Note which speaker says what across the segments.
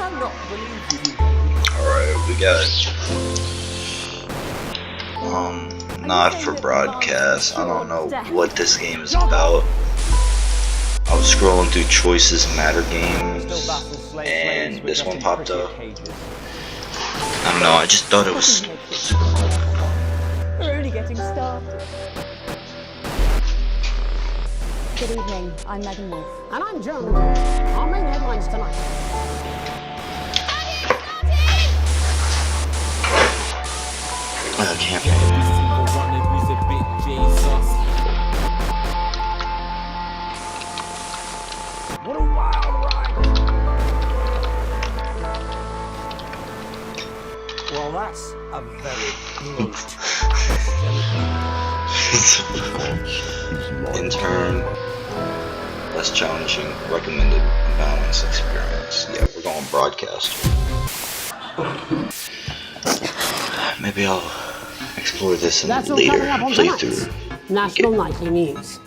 Speaker 1: cannot believe you.
Speaker 2: Alright, we got not for broadcast. I don't know what this game is about. I was scrolling through Choices Matter games and this one popped up. I don't know, I just thought it was...
Speaker 3: We're only getting started. Good evening, I'm Megan Wolf.
Speaker 4: And I'm Joan. Our main headlines tonight.
Speaker 2: Campaign.
Speaker 4: What a wild ride! Well, that's a very blunt question.
Speaker 2: Intern, less challenging, recommended, balanced experience. Yeah, we're going broadcast. Maybe I'll explore this in a later playthrough.
Speaker 4: National Nightly News.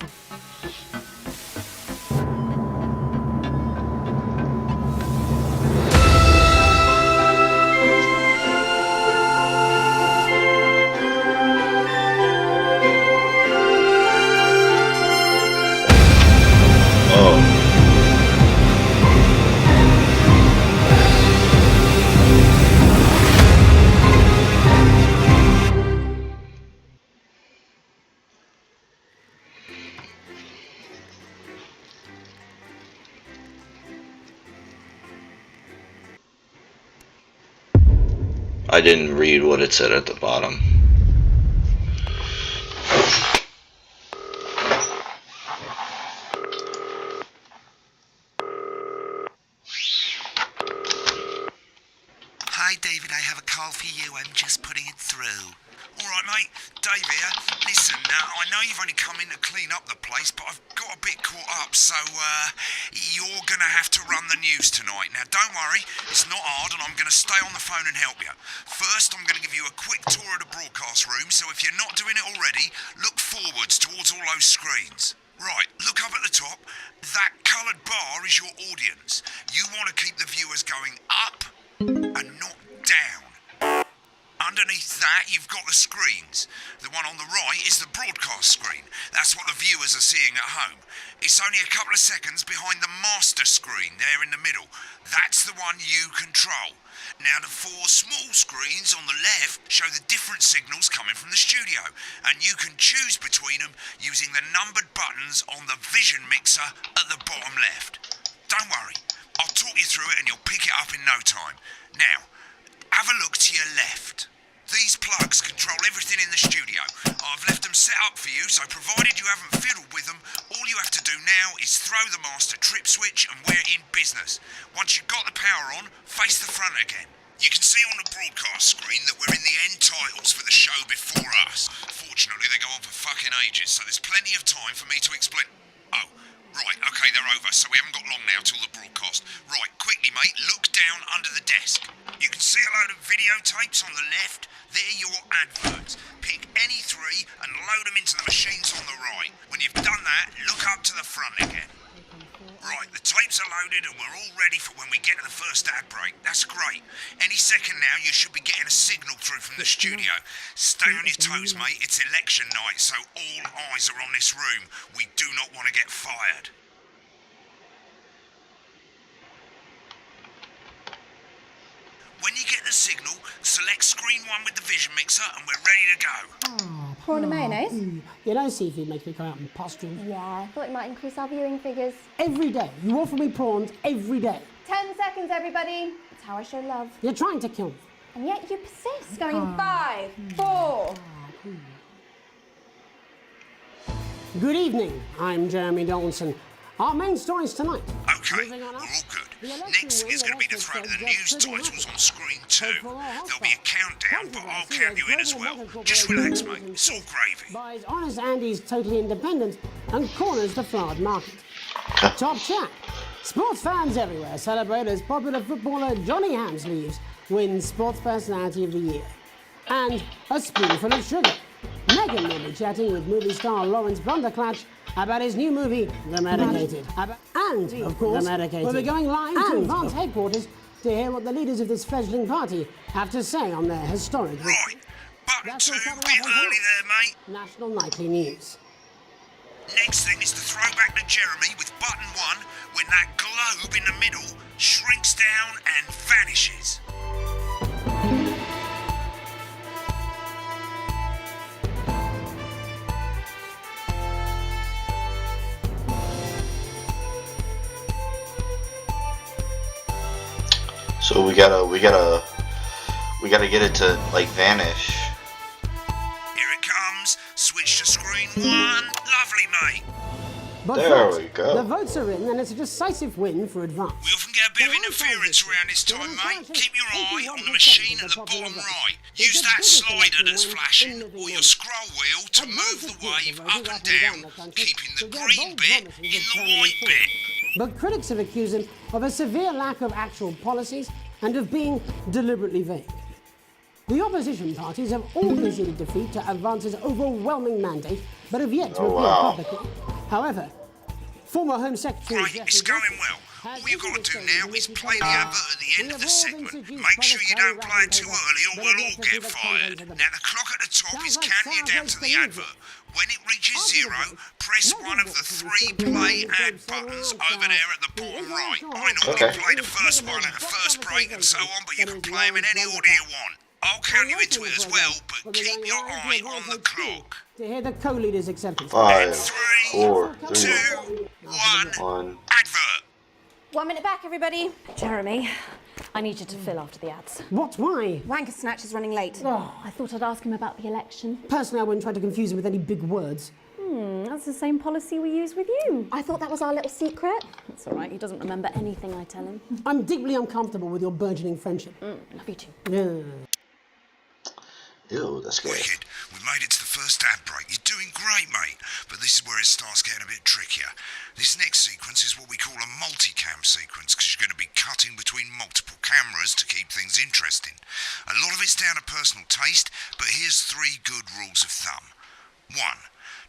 Speaker 2: I didn't read what it said at the bottom.
Speaker 5: Hi David, I have a call for you. I'm just putting it through. Alright mate, Dave here. Listen, I know you've only come in to clean up the place, but I've got a bit caught up, so you're gonna have to run the news tonight. Now don't worry, it's not hard and I'm gonna stay on the phone and help you. First, I'm gonna give you a quick tour of the broadcast room, so if you're not doing it already, look forwards towards all those screens. Right, look up at the top. That coloured bar is your audience. You want to keep the viewers going up and not down. Underneath that, you've got the screens. The one on the right is the broadcast screen. That's what the viewers are seeing at home. It's only a couple of seconds behind the master screen there in the middle. That's the one you control. Now, the four small screens on the left show the different signals coming from the studio, and you can choose between them using the numbered buttons on the vision mixer at the bottom left. Don't worry, I'll talk you through it and you'll pick it up in no time. Now, have a look to your left. These plugs control everything in the studio. I've left them set up for you, so provided you haven't fiddled with them, all you have to do now is throw the master trip switch and we're in business. Once you've got the power on, face the front again. You can see on the broadcast screen that we're in the end titles for the show before us. Fortunately, they go on for fucking ages, so there's plenty of time for me to explain... Oh, right, okay, they're over, so we haven't got long now till the broadcast. Right, quickly, mate, look down under the desk. You can see a load of videotapes on the left. They're your adverts. Pick any three and load them into the machines on the right. When you've done that, look up to the front again. Right, the tapes are loaded and we're all ready for when we get to the first ad break. That's great. Any second now, you should be getting a signal through from the studio. Stay on your toes, mate. It's election night, so all eyes are on this room. We do not want to get fired. When you get the signal, select screen 1 with the vision mixer and we're ready to go.
Speaker 3: Prawn and mayonnaise?
Speaker 4: You know, seafood makes me come out in pustules.
Speaker 3: Yeah, I thought it might increase our viewing figures.
Speaker 4: Every day. You offer me prawns every day.
Speaker 3: 10 seconds, everybody. It's how I show love.
Speaker 4: You're trying to kill me.
Speaker 3: And yet you persist. Going in 5, 4.
Speaker 4: Good evening. I'm Jeremy Donaldson. Our main stories tonight.
Speaker 5: Okay, we're all good. Next is going to be to throw to the news titles on screen 2. There'll be a countdown, but I'll count you in as well. Just relax, mate. It's all gravy.
Speaker 4: Buys Honest Andy's Totally Independent and corners the flowered market. Top chat. Sports fans everywhere celebrate as popular footballer Johnny Hamsleeves wins Sports Personality of the Year. And a spoonful of sugar. Megan will be chatting with movie star Lawrence Blunderclatch about his new movie, The Medicated. And, of course, The Medicated. We'll be going live to Advance headquarters to hear what the leaders of this fledgling party have to say on their historic
Speaker 5: Right, button
Speaker 4: That's
Speaker 5: 2,
Speaker 4: all coming
Speaker 5: bit
Speaker 4: up on
Speaker 5: early there, mate.
Speaker 4: National Nightly News.
Speaker 5: Next thing is the throwback to Jeremy with button 1, when that globe in the middle shrinks down and vanishes.
Speaker 2: So we gotta get it to like vanish.
Speaker 5: Here it comes. Switch to screen 1. Lovely, mate.
Speaker 4: But
Speaker 2: There
Speaker 4: folks,
Speaker 2: we go.
Speaker 4: the votes are in, and it's a decisive win for Advance.
Speaker 5: We often get a bit of interference around this time, mate. Keep your eye on the machine at the bottom right. Use that slider that's flashing, or your scroll wheel to move the wave up and down, keeping the green bit in the white bit.
Speaker 4: But critics have accused him of a severe lack of actual policies and of being deliberately vague. The opposition parties have all conceded defeat to Advance's overwhelming mandate, but have yet to appear publicly. However, former Home Secretary
Speaker 5: Right, it's going well. All you've got to do now is play the advert at the end of the segment. Make sure you don't play it too early or we'll all get fired. Now the clock at the top is counting you down to the advert. When it reaches 0, press one of the 3 play ad buttons over there at the bottom right. I normally play the first one at the first break and so on, but you can play them in any order you want. I'll count you into it as well, but keep your eye on the clock.
Speaker 4: To hear the co-leader's acceptance.
Speaker 2: 5,
Speaker 5: 3,
Speaker 2: 4,
Speaker 5: 2,
Speaker 2: 3,
Speaker 5: 1,
Speaker 2: 1.
Speaker 5: advert.
Speaker 3: 1 minute back, everybody.
Speaker 1: Jeremy, I need you to fill after the ads.
Speaker 4: What? Why?
Speaker 3: Wanker Snatch is running late.
Speaker 1: Oh, I thought I'd ask him about the election.
Speaker 4: Personally, I wouldn't try to confuse him with any big words.
Speaker 1: That's the same policy we use with you.
Speaker 3: I thought that was our little secret.
Speaker 1: It's all right, he doesn't remember anything I tell him.
Speaker 4: I'm deeply uncomfortable with your burgeoning friendship.
Speaker 1: Love you too.
Speaker 4: Yeah.
Speaker 2: Ew, that's scary.
Speaker 5: Wicked. We made it to the first ad break. You're doing great, mate. But this is where it starts getting a bit trickier. This next sequence is what we call a multicam sequence, because you're going to be cutting between multiple cameras to keep things interesting. A lot of it's down to personal taste, but here's 3 good rules of thumb. 1.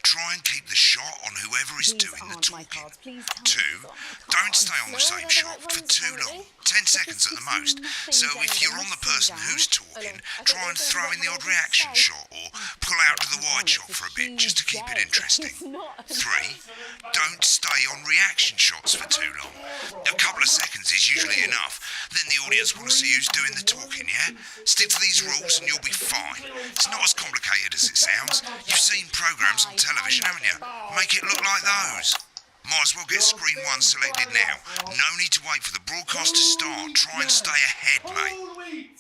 Speaker 5: Try and keep the shot on whoever is
Speaker 1: These
Speaker 5: doing the
Speaker 1: aren't my
Speaker 5: talking.
Speaker 1: cards. Please tell
Speaker 5: 2.
Speaker 1: me
Speaker 5: Don't stay on the same shot for too long. 10 seconds at the most. So if you're on the person who's talking, try and throw in the odd reaction shot or pull out to the wide shot for a bit just to keep it interesting. 3. Don't stay on reaction shots for too long. A couple of seconds is usually enough. Then the audience want to see who's doing the talking, yeah? Stick to these rules and you'll be fine. It's not as complicated as it sounds. You've seen programs on television, haven't you? Make it look like those. Might as well get screen 1 selected now. No need to wait for the broadcast to start. Try and stay ahead, mate.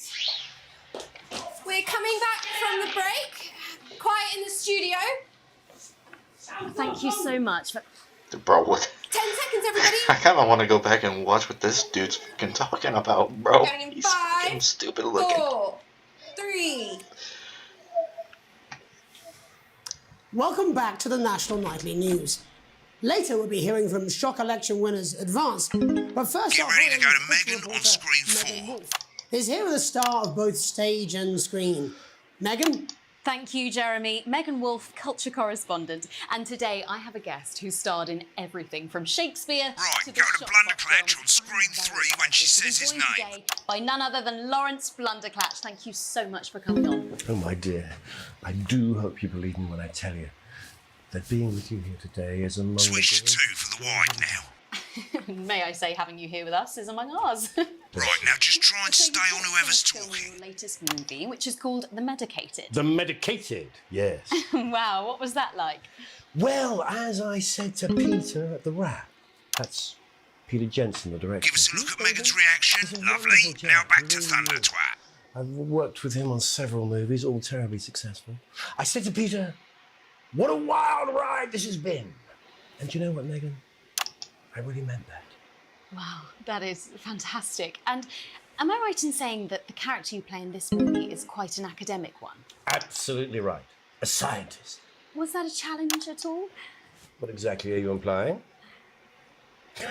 Speaker 3: We're coming back from the break. Quiet in the studio.
Speaker 1: Thank you so much.
Speaker 2: Bro, what?
Speaker 3: 10 seconds, everybody.
Speaker 2: I kind of want to go back and watch what this dude's fucking talking about, bro.
Speaker 3: Going in
Speaker 2: He's
Speaker 3: 5,
Speaker 2: fucking stupid looking.
Speaker 3: 4, 3.
Speaker 4: Welcome back to the National Nightly News. Later, we'll be hearing from shock election winners Advance. But first,
Speaker 5: Get
Speaker 4: off,
Speaker 5: ready to go to
Speaker 4: cultural
Speaker 5: Megan on
Speaker 4: reporter
Speaker 5: screen
Speaker 4: Megan
Speaker 5: 4.
Speaker 4: Wolf is here with a star of both stage and screen. Megan?
Speaker 1: Thank you, Jeremy. Megan Wolf, culture correspondent. And today I have a guest who starred in everything from Shakespeare
Speaker 5: Right,
Speaker 1: to the
Speaker 5: go to
Speaker 1: Shopfront
Speaker 5: Blunderclatch
Speaker 1: films
Speaker 5: on screen 3 when she
Speaker 1: to be
Speaker 5: says his
Speaker 1: joined
Speaker 5: name.
Speaker 1: today by none other than Lawrence Blunderclatch. Thank you so much for coming on.
Speaker 6: Oh, my dear, I do hope you believe me when I tell you that being with you here today is among
Speaker 5: Switch to
Speaker 6: the
Speaker 5: 2 for the wide now.
Speaker 1: May I say, having you here with us is among ours.
Speaker 5: Right, now just try and
Speaker 1: So
Speaker 5: stay
Speaker 1: you've
Speaker 5: on
Speaker 1: just
Speaker 5: whoever's
Speaker 1: finished filming
Speaker 5: talking.
Speaker 1: your latest movie, which is called The Medicated.
Speaker 6: The medicated, yes.
Speaker 1: Wow, what was that like?
Speaker 6: Well, as I said to Peter at the Wrap, that's Peter Jensen, the director.
Speaker 5: Give us a look at Megan's reaction.
Speaker 6: He's a
Speaker 5: Lovely.
Speaker 6: wonderful
Speaker 5: Now
Speaker 6: chap,
Speaker 5: back to
Speaker 6: really
Speaker 5: Thunder
Speaker 6: is.
Speaker 5: Twat.
Speaker 6: I've worked with him on several movies, all terribly successful. I said to Peter, what a wild ride this has been. And do you know what, Megan? I really meant that.
Speaker 1: Wow, that is fantastic. And am I right in saying that the character you play in this movie is quite an academic one?
Speaker 6: Absolutely right. A scientist.
Speaker 1: Was that a challenge at all?
Speaker 6: What exactly are you implying?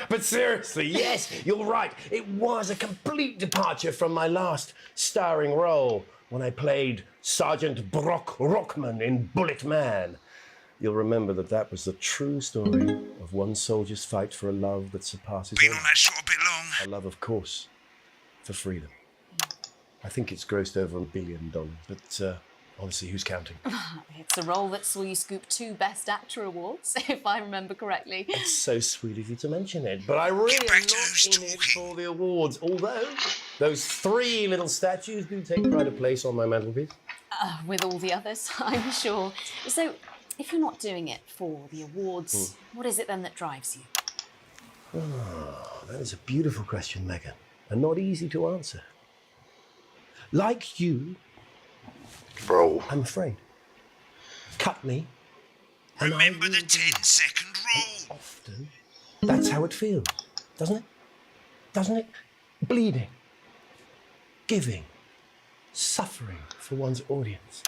Speaker 6: But seriously, yes, you're right. It was a complete departure from my last starring role when I played Sergeant Brock Rockman in Bullet Man. You'll remember that was the true story of one soldier's fight for a love that surpasses
Speaker 5: Been
Speaker 6: all.
Speaker 5: on that shot a bit long.
Speaker 6: A love, of course, for freedom. I think it's grossed over $1 billion, but honestly, who's counting?
Speaker 1: It's a role that saw you scoop 2 Best Actor awards, if I remember correctly.
Speaker 6: It's so sweet of you to mention it, but I really
Speaker 5: Get
Speaker 6: am
Speaker 5: back
Speaker 6: not
Speaker 5: to who's
Speaker 6: in it
Speaker 5: talking.
Speaker 6: for the awards, although those 3 little statues do take pride of place on my mantelpiece.
Speaker 1: With all the others, I'm sure. So, if you're not doing it for the awards, what is it then that drives you?
Speaker 6: That is a beautiful question, Megan, and not easy to answer. Like you,
Speaker 2: Bro.
Speaker 6: I'm afraid. Cut me. and I
Speaker 5: Remember the
Speaker 6: will
Speaker 5: 10-second rule.
Speaker 6: often. That's how it feels, doesn't it? Doesn't it? Bleeding, giving, suffering for one's audience.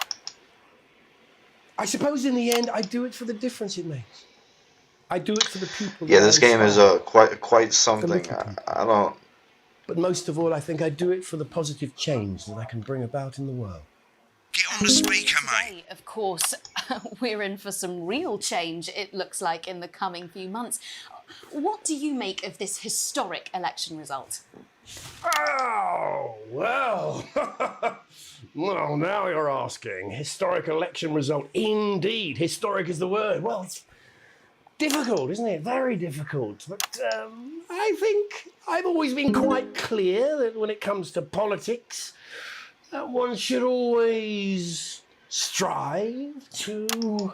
Speaker 6: I suppose in the end, I do it for the difference it makes. I do it for the people.
Speaker 2: Yeah,
Speaker 6: that
Speaker 2: this
Speaker 6: I
Speaker 2: game is
Speaker 6: inspire.
Speaker 2: quite something.
Speaker 6: little people.
Speaker 2: I don't.
Speaker 6: But most of all, I think I do it for the positive change that I can bring about in the world.
Speaker 5: Get on the speaker, mate.
Speaker 1: Today, of course, we're in for some real change, it looks like, in the coming few months. What do you make of this historic election result?
Speaker 6: Oh, well. Well, now you're asking. Historic election result. Indeed. Historic is the word. Well, it's difficult, isn't it? Very difficult. But I think I've always been quite clear that when it comes to politics, one should always strive to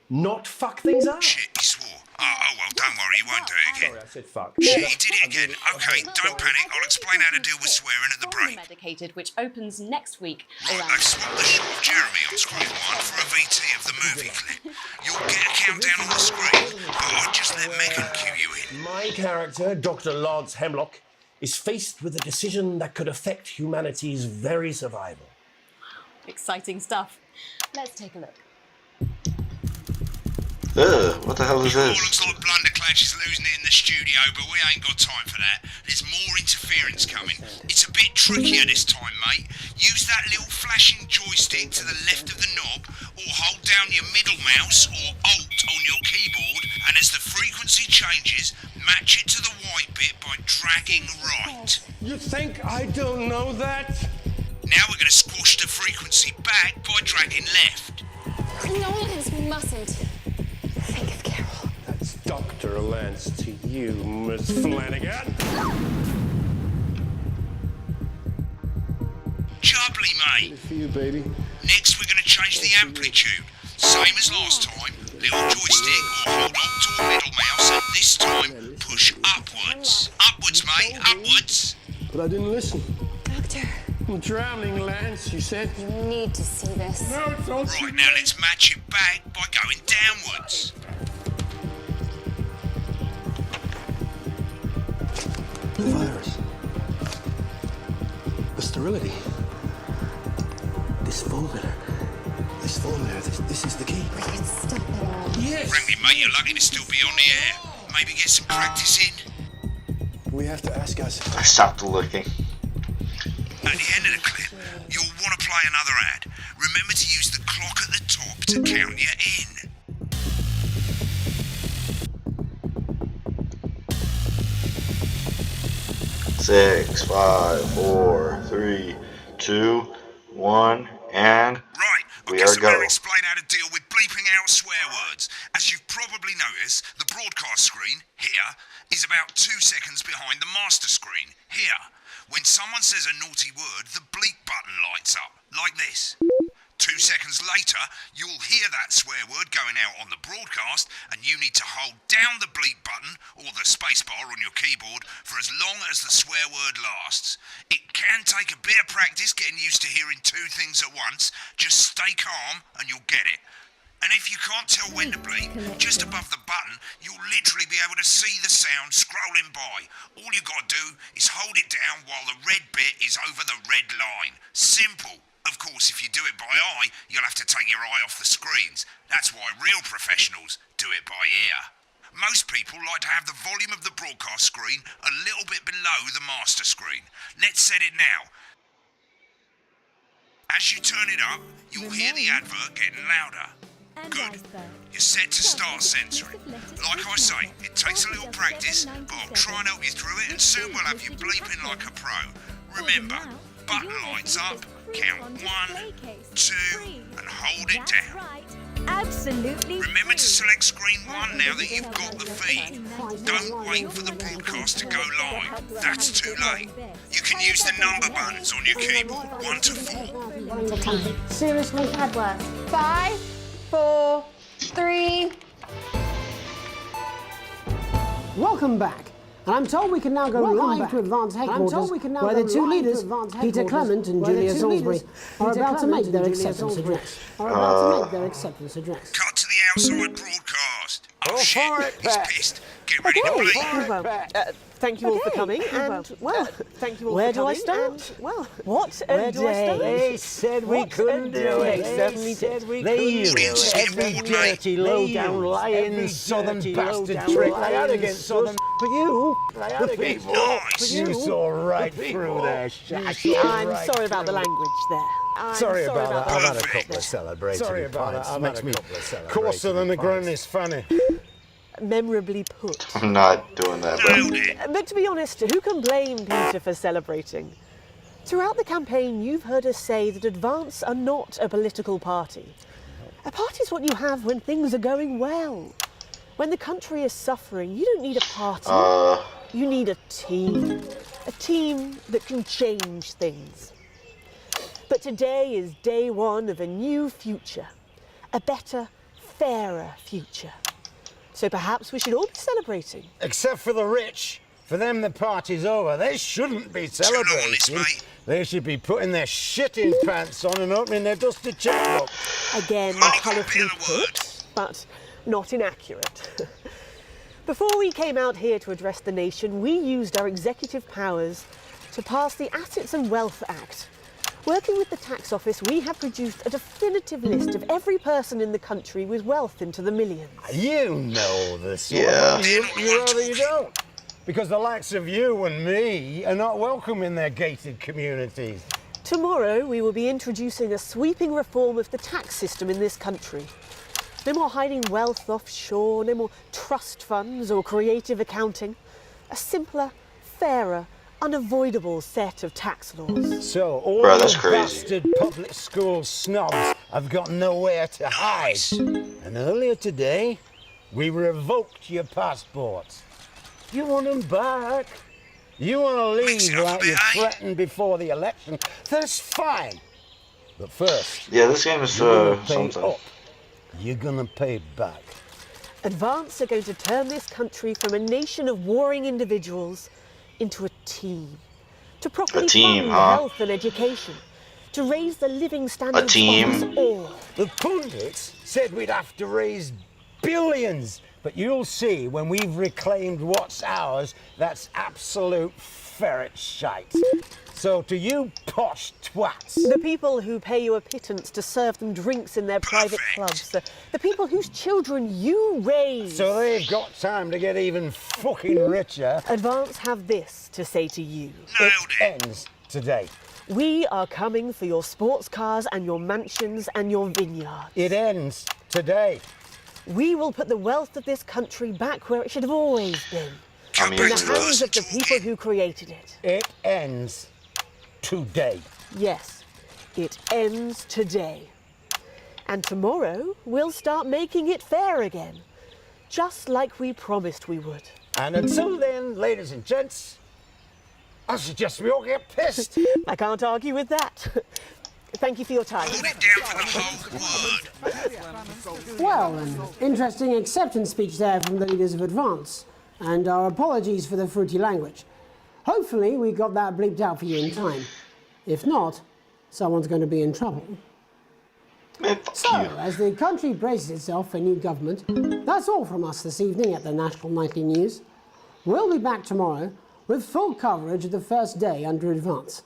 Speaker 6: not fuck things up.
Speaker 5: Shit, he swore. Oh, well, don't worry, he won't do it again.
Speaker 6: Sorry, I said fuck.
Speaker 5: Shit, he did it again. Okay, don't panic. I'll explain how to deal with swearing at the break.
Speaker 1: Medicated, which opens next week.
Speaker 5: Right,
Speaker 1: around-
Speaker 5: they've swapped the shot of Jeremy on screen 1 for a VT of the movie clip. You'll get a countdown on the screen, but I'll just let Megan cue you in.
Speaker 6: My character, Dr. Lance Hemlock, is faced with a decision that could affect humanity's very survival.
Speaker 1: Exciting stuff. Let's take a look.
Speaker 2: What the hell is
Speaker 5: It all
Speaker 2: this?
Speaker 5: looks like Blunderclash is losing it in the studio, but we ain't got time for that. There's more interference coming. It's a bit trickier this time, mate. Use that little flashing joystick to the left of the knob, or hold down your middle mouse or Alt on your keyboard, and as the frequency changes, match it to the white bit by dragging right.
Speaker 6: You think I don't know that?
Speaker 5: Now we're going to squash the frequency back by dragging left.
Speaker 3: Nolans mustn't think of Carol.
Speaker 6: That's Dr. Lance to you, Miss Flanagan.
Speaker 5: Jubbly, mate.
Speaker 6: For you, baby.
Speaker 5: Next, we're going to change the amplitude. Same as last time. Little joystick or hold on to a middle mouse, and this time push upwards. Upwards, mate. Upwards.
Speaker 6: But I didn't listen.
Speaker 3: Doctor,
Speaker 6: I'm drowning, Lance, you said.
Speaker 3: you need to see this.
Speaker 6: No, don't
Speaker 5: Right, now let's match it back by going downwards.
Speaker 6: The virus. The sterility. This formula. This is the key.
Speaker 3: We could stop it all.
Speaker 6: Yes!
Speaker 5: Frankly, mate, you're lucky to still be on the air. Maybe get some practice in.
Speaker 6: We have to ask us.
Speaker 2: I stopped looking.
Speaker 5: At the end of the clip, you'll want to play another ad. Remember to use the clock at the top to count you in.
Speaker 2: 6, 5, 4, 3, 2, 1, and
Speaker 5: Right, I
Speaker 2: we
Speaker 5: guess
Speaker 2: are
Speaker 5: I better
Speaker 2: go.
Speaker 5: explain how to deal with bleeping out swear words. As you've probably noticed, the broadcast screen, here, is about 2 seconds behind the master screen, here. When someone says a naughty word, the bleep button lights up, like this. 2 seconds later, you'll hear that swear word going out on the broadcast, and you need to hold down the bleep button, or the spacebar on your keyboard, for as long as the swear word lasts. It can take a bit of practice getting used to hearing 2 things at once. Just stay calm, and you'll get it. And if you can't tell when to bleep, just above the button, you'll literally be able to see the sound scrolling by. All you gotta do is hold it down while the red bit is over the red line. Simple. Of course, if you do it by eye, you'll have to take your eye off the screens. That's why real professionals do it by ear. Most people like to have the volume of the broadcast screen a little bit below the master screen. Let's set it now. As you turn it up, you'll hear the advert getting louder. Good. You're set to start censoring. Like I say, it takes a little practice, but I'll try and help you through it, and soon we'll have you bleeping like a pro. Remember, button lights up, count 1, 2, and hold it down.
Speaker 7: Absolutely.
Speaker 5: Remember to select screen 1 now that you've got the feed. Don't wait for the broadcast to go live. That's too late. You can use the number buttons on your keyboard, 1 to 4.
Speaker 4: Seriously?
Speaker 3: Adworth. 5, 4, 3.
Speaker 4: Welcome back. And I'm told we can now go live to Advance headquarters, where the two leaders, Peter Clement and Julia Salisbury, are about to make their acceptance address.
Speaker 5: Cut to the outside broadcast. Oh shit, he's pissed. Get ready to bleep.
Speaker 8: Well, thank you all for coming, and thank you all
Speaker 4: where
Speaker 8: for coming.
Speaker 4: do I start?
Speaker 8: And, well, what a day!
Speaker 9: They said we couldn't do it.
Speaker 8: They said we
Speaker 9: They
Speaker 8: couldn't
Speaker 9: used
Speaker 8: do it.
Speaker 9: every dirty, low-down, lying southern bastard trick they had against us. But you, the people, you saw right through their shit.
Speaker 8: I'm sorry about the language there.
Speaker 6: Sorry about that.
Speaker 9: I've had a couple of celebratory
Speaker 6: Sorry about
Speaker 9: pints.
Speaker 6: that.
Speaker 9: Makes me
Speaker 6: Coarser than the grown is funny.
Speaker 8: Memorably put.
Speaker 2: I'm not doing that,
Speaker 5: Nailed
Speaker 2: bro.
Speaker 5: it.
Speaker 8: But to be honest, who can blame Peter for celebrating? Throughout the campaign, you've heard us say that Advance are not a political party. A party is what you have when things are going well. When the country is suffering, you don't need a party. You need a team. A team that can change things. But today is day 1 of a new future. A better, fairer future. So perhaps we should all be celebrating.
Speaker 9: Except for the rich. For them, the party's over. They shouldn't be celebrating.
Speaker 5: mate.
Speaker 9: They should be putting their shitting pants on and opening their dusty checkbook.
Speaker 8: Again,
Speaker 5: Funny
Speaker 8: colourfully
Speaker 5: could be the word.
Speaker 8: put, but not inaccurate. Before we came out here to address the nation, we used our executive powers to pass the Assets and Wealth Act. Working with the tax office, we have produced a definitive list of every person in the country with wealth into the millions.
Speaker 9: You know this.
Speaker 2: Yeah.
Speaker 9: You rather you don't. Because the likes of you and me are not welcome in their gated communities.
Speaker 8: Tomorrow, we will be introducing a sweeping reform of the tax system in this country. No more hiding wealth offshore, no more trust funds or creative accounting. A simpler, fairer, unavoidable set of tax laws.
Speaker 9: So all
Speaker 2: Bro,
Speaker 9: the
Speaker 2: that's crazy.
Speaker 9: bastard public school snobs have got nowhere to hide. And earlier today, we revoked your passports. You want them back? You want to
Speaker 5: Mix
Speaker 9: leave
Speaker 5: it up a
Speaker 9: like
Speaker 5: bit,
Speaker 9: you
Speaker 5: eh?
Speaker 9: threatened before the election? That's fine. But first,
Speaker 2: Yeah, this game is
Speaker 9: you're gonna pay
Speaker 2: something.
Speaker 9: up. You're gonna pay back.
Speaker 8: Advance are going to turn this country from a nation of warring individuals into a team. To properly
Speaker 2: team,
Speaker 8: fund
Speaker 2: huh?
Speaker 8: health and education. To raise the living standards
Speaker 2: team?
Speaker 8: of us all.
Speaker 9: The pundits said we'd have to raise billions, but you'll see when we've reclaimed what's ours, that's absolute ferret shite. So to you posh twats,
Speaker 8: The people who pay you a pittance to serve them drinks in their private clubs. The people whose children you raise.
Speaker 9: so they've got time to get even fucking richer.
Speaker 8: Advance have this to say to you.
Speaker 5: Nailed it.
Speaker 9: Ends today.
Speaker 8: We are coming for your sports cars and your mansions and your vineyards.
Speaker 9: It ends today.
Speaker 8: We will put the wealth of this country back where it should have always been.
Speaker 2: I mean,
Speaker 8: In the
Speaker 2: it's
Speaker 8: hands of the
Speaker 5: talking.
Speaker 8: people who created it.
Speaker 9: It ends today.
Speaker 8: Yes, it ends today. And tomorrow, we'll start making it fair again. Just like we promised we would.
Speaker 9: And until then, ladies and gents, I suggest we all get pissed.
Speaker 8: I can't argue with that. Thank you for your time.
Speaker 5: Hold it down for the whole word.
Speaker 4: Well, an interesting acceptance speech there from the leaders of Advance. And our apologies for the fruity language. Hopefully we got that bleeped out for you in time. If not, someone's going to be in trouble.
Speaker 2: Man, fuck
Speaker 4: So,
Speaker 2: you.
Speaker 4: as the country braces itself for new government, that's all from us this evening at the National Nightly News. We'll be back tomorrow with full coverage of the first day under Advance.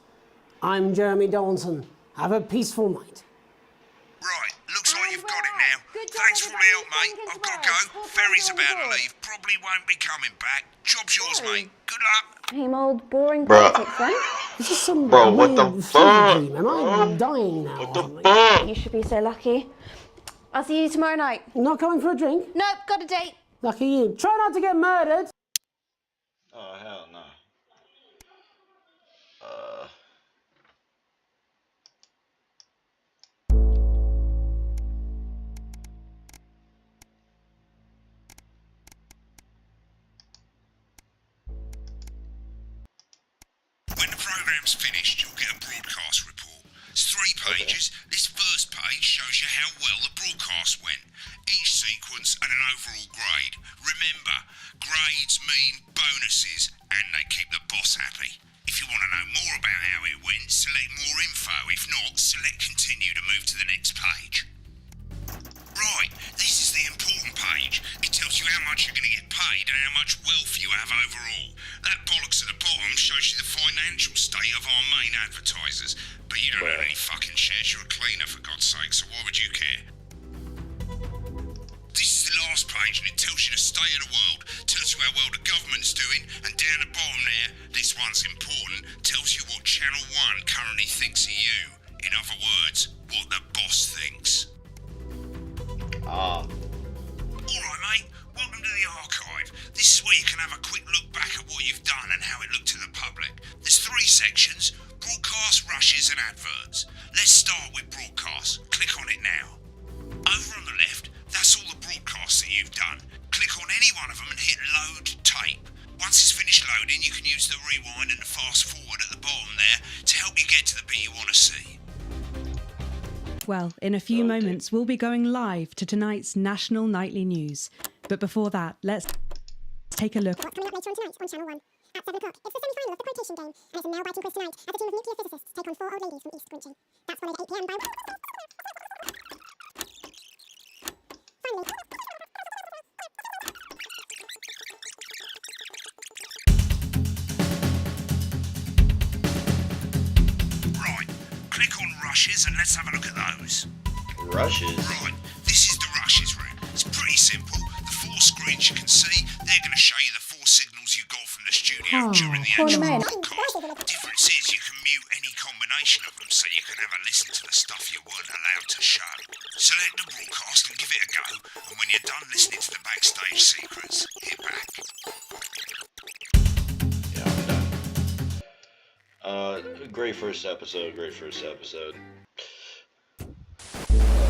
Speaker 4: I'm Jeremy Donaldson. Have a peaceful night.
Speaker 5: Right, looks like you've got it
Speaker 3: well.
Speaker 5: now.
Speaker 3: Good job,
Speaker 5: Thanks for all the help,
Speaker 3: everybody.
Speaker 5: mate.
Speaker 3: Think
Speaker 5: I've got
Speaker 3: as
Speaker 5: to
Speaker 3: well.
Speaker 5: go.
Speaker 3: Full
Speaker 5: Ferry's
Speaker 3: time
Speaker 5: about
Speaker 3: on
Speaker 5: to
Speaker 3: board.
Speaker 5: leave. Probably won't be coming back. Job's yours, mate. Good luck.
Speaker 7: Same old boring
Speaker 2: Bruh.
Speaker 7: politics then.
Speaker 4: This is some
Speaker 2: Bro, what the
Speaker 4: weird
Speaker 2: fuck?
Speaker 4: fever dream. Am I dying now?
Speaker 2: What the fuck?
Speaker 7: You should be so lucky.
Speaker 3: I'll see you tomorrow night.
Speaker 4: Not coming for a drink?
Speaker 1: Nope, got a date.
Speaker 4: Lucky you. Try not to get murdered.
Speaker 2: Oh, hell no.
Speaker 5: When the programme's finished, you'll get a broadcast report. It's 3 pages. This first page shows you how well the broadcast went. Each sequence and an overall grade. Remember, grades mean bonuses and they keep the boss happy. If you want to know more about how it went, select more info. If not, select continue to move to the next page. Right, this is the important page. It tells you how much you're going to get paid and how much wealth you have overall. That bollocks at the bottom shows you the financial state of our main advertisers. But you don't own any fucking shares, you're a cleaner for God's sake, so why would you care? This is the last page and it tells you the state of the world, tells you how well the government's doing, and down the bottom there, this one's important, tells you what Channel 1 currently thinks of you. In other words, what the boss thinks. Alright mate, welcome to the archive. This is where you can have a quick look back at what you've done and how it looked to the public. There's 3 sections: broadcast, rushes and adverts. Let's start with broadcast. Click on it now. Over on the left, that's all the broadcasts that you've done. Click on any one of them and hit load tape. Once it's finished loading, you can use the rewind and the fast forward at the bottom there to help you get to the bit you want to see.
Speaker 10: Well, in a few moments, we'll be going live to tonight's national nightly news. But before that, let's take a look.
Speaker 11: What's coming up later on tonight on Channel 1 at 7 o'clock? It's the semi-final of the quotation game, and it's a nail-biting quiz tonight as a team of nuclear physicists take on 4 old ladies from East Squinching. That's followed at 8 p.m. by... Finally...
Speaker 5: Right, click on rushes and let's have a look at those.
Speaker 2: Rushes?
Speaker 5: Right, this is the rushes room. It's pretty simple. The 4 screens you can see, they're going to show you the 4 signals you got from the studio during the actual broadcast. The difference is you can mute any combination of them so you can have a listen to the stuff you weren't allowed to show. Select the broadcast and give it a go, and when you're done listening to the backstage secrets, hit back.
Speaker 2: Yeah, I'm done. Great first episode,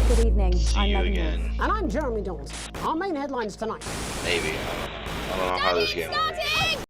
Speaker 7: Good evening.
Speaker 2: See
Speaker 7: I'm
Speaker 2: you
Speaker 7: Megan
Speaker 2: again.
Speaker 4: And I'm Jeremy Dawes. Our main headlines tonight.
Speaker 2: Maybe. I don't know how this game will work.